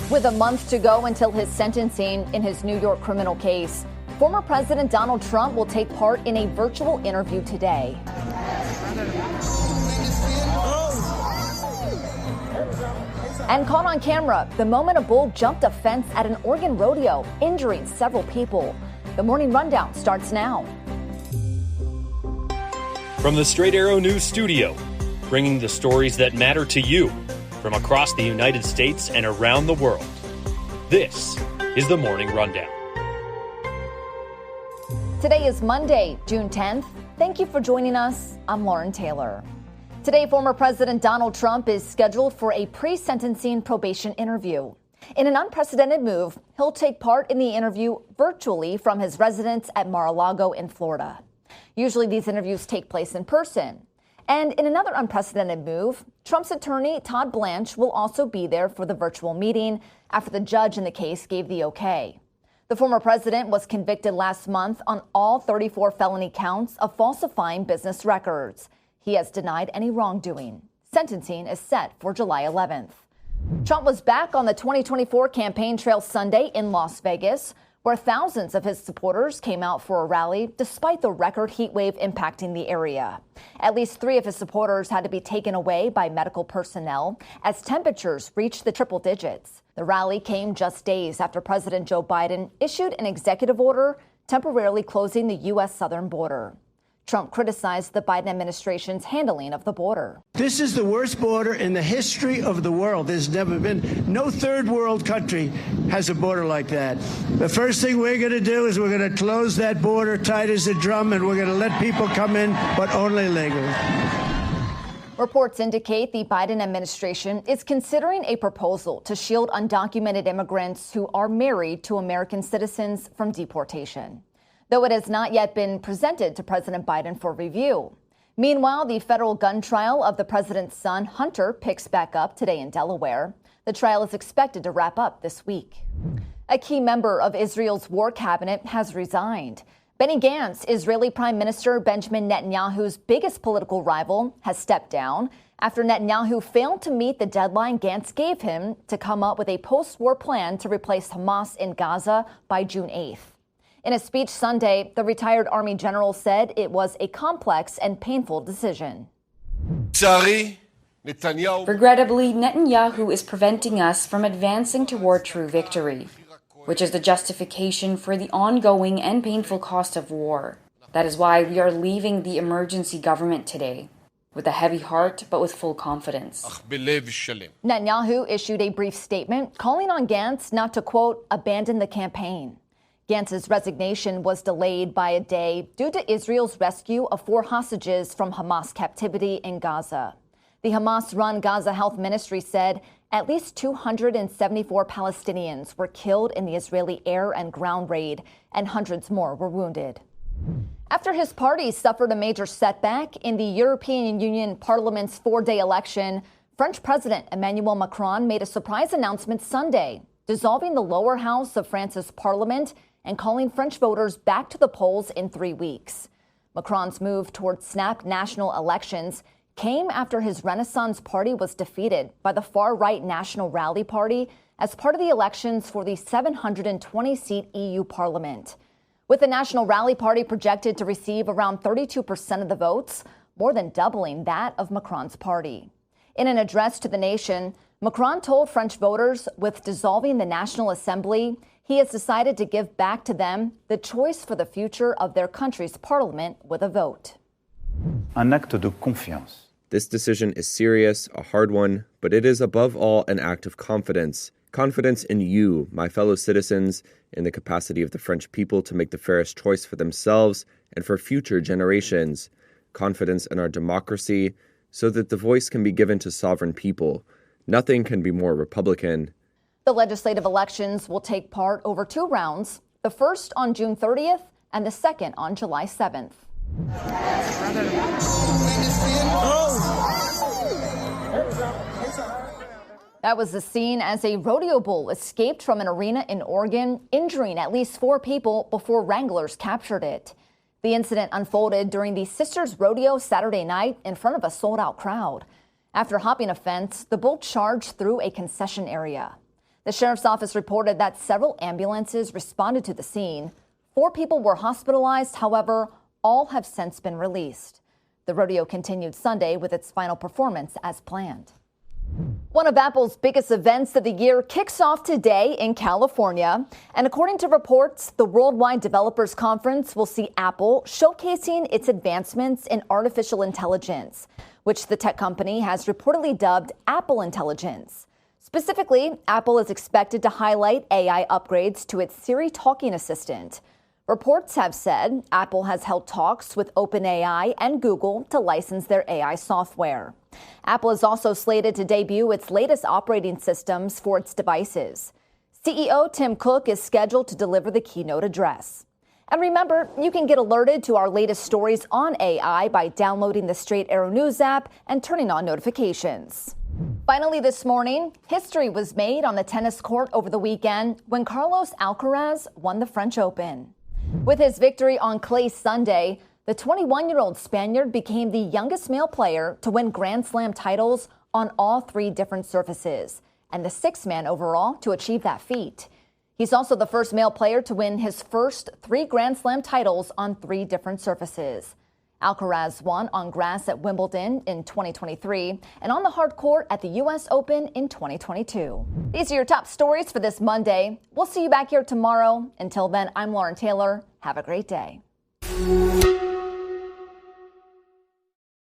With a month to go until his sentencing in his New York criminal case, former President Donald Trump will take part in a virtual interview today. And caught on camera, the moment a bull jumped a fence at an Oregon rodeo, injuring several people. The Morning Rundown starts now. From the Straight Arrow News Studio, bringing the stories that matter to you from across the United States and around the world. This is the Morning Rundown. Today is Monday, June 10th. Thank you for joining us. I'm Lauren Taylor. Today, former President Donald Trump is scheduled for a pre-sentencing probation interview. In an unprecedented move, he'll take part in the interview virtually from his residence at Mar-a-Lago in Florida. Usually these interviews take place in person. And in another unprecedented move, Trump's attorney, Todd Blanche, will also be there for the virtual meeting after the judge in the case gave the okay. The former president was convicted last month on all 34 felony counts of falsifying business records. He has denied any wrongdoing. Sentencing is set for July 11th. Trump was back on the 2024 campaign trail Sunday in Las Vegas, where thousands of his supporters came out for a rally despite the record heat wave impacting the area. At least 3 of his supporters had to be taken away by medical personnel as temperatures reached the triple digits. The rally came just days after President Joe Biden issued an executive order temporarily closing the U.S. southern border. Trump criticized the Biden administration's handling of the border. This is the worst border in the history of the world. There's never been, no third world country has a border like that. The first thing we're going to do is we're going to close that border tight as a drum, and we're going to let people come in, but only legally. Reports indicate the Biden administration is considering a proposal to shield undocumented immigrants who are married to American citizens from deportation, though it has not yet been presented to President Biden for review. Meanwhile, the federal gun trial of the president's son, Hunter, picks back up today in Delaware. The trial is expected to wrap up this week. A key member of Israel's war cabinet has resigned. Benny Gantz, Israeli Prime Minister Benjamin Netanyahu's biggest political rival, has stepped down after Netanyahu failed to meet the deadline Gantz gave him to come up with a post-war plan to replace Hamas in Gaza by June 8th. In a speech Sunday, the retired Army general said it was a complex and painful decision. Regrettably, Netanyahu is preventing us from advancing toward true victory, which is the justification for the ongoing and painful cost of war. That is why we are leaving the emergency government today, with a heavy heart but with full confidence. Netanyahu issued a brief statement calling on Gantz not to, quote, abandon the campaign. Gantz's resignation was delayed by a day due to Israel's rescue of 4 hostages from Hamas captivity in Gaza. The Hamas-run Gaza Health Ministry said at least 274 Palestinians were killed in the Israeli air and ground raid, and hundreds more were wounded. After his party suffered a major setback in the European Union Parliament's 4-day election, French President Emmanuel Macron made a surprise announcement Sunday, dissolving the lower house of France's parliament and calling French voters back to the polls in 3 weeks. Macron's move toward snap national elections came after his Renaissance Party was defeated by the far-right National Rally Party as part of the elections for the 720-seat EU Parliament. With the National Rally Party projected to receive around 32% of the votes, more than doubling that of Macron's party. In an address to the nation, Macron told French voters with dissolving the National Assembly, he has decided to give back to them the choice for the future of their country's parliament with a vote. Un acte de confiance. This decision is serious, a hard one, but it is above all an act of confidence. Confidence in you, my fellow citizens, in the capacity of the French people to make the fairest choice for themselves and for future generations. Confidence in our democracy so that the voice can be given to sovereign people. Nothing can be more Republican. The legislative elections will take part over 2 rounds, the first on June 30th and the second on July 7th. That was the scene as a rodeo bull escaped from an arena in Oregon, injuring at least 4 people before wranglers captured it. The incident unfolded during the Sisters Rodeo Saturday night in front of a sold-out crowd. After hopping a fence, the bull charged through a concession area. The sheriff's office reported that several ambulances responded to the scene. 4 people were hospitalized. However, all have since been released. The rodeo continued Sunday with its final performance as planned. One of Apple's biggest events of the year kicks off today in California. And according to reports, the Worldwide Developers Conference will see Apple showcasing its advancements in artificial intelligence, which the tech company has reportedly dubbed Apple Intelligence. Specifically, Apple is expected to highlight AI upgrades to its Siri talking assistant. Reports have said Apple has held talks with OpenAI and Google to license their AI software. Apple is also slated to debut its latest operating systems for its devices. CEO Tim Cook is scheduled to deliver the keynote address. And remember, you can get alerted to our latest stories on AI by downloading the Straight Arrow News app and turning on notifications. Finally this morning, history was made on the tennis court over the weekend when Carlos Alcaraz won the French Open. With his victory on clay Sunday, the 21-year-old Spaniard became the youngest male player to win Grand Slam titles on all 3 different surfaces, and the 6th man overall to achieve that feat. He's also the first male player to win his first 3 Grand Slam titles on 3 different surfaces. Alcaraz won on grass at Wimbledon in 2023 and on the hard court at the U.S. Open in 2022. These are your top stories for this Monday. We'll see you back here tomorrow. Until then, I'm Lauren Taylor. Have a great day.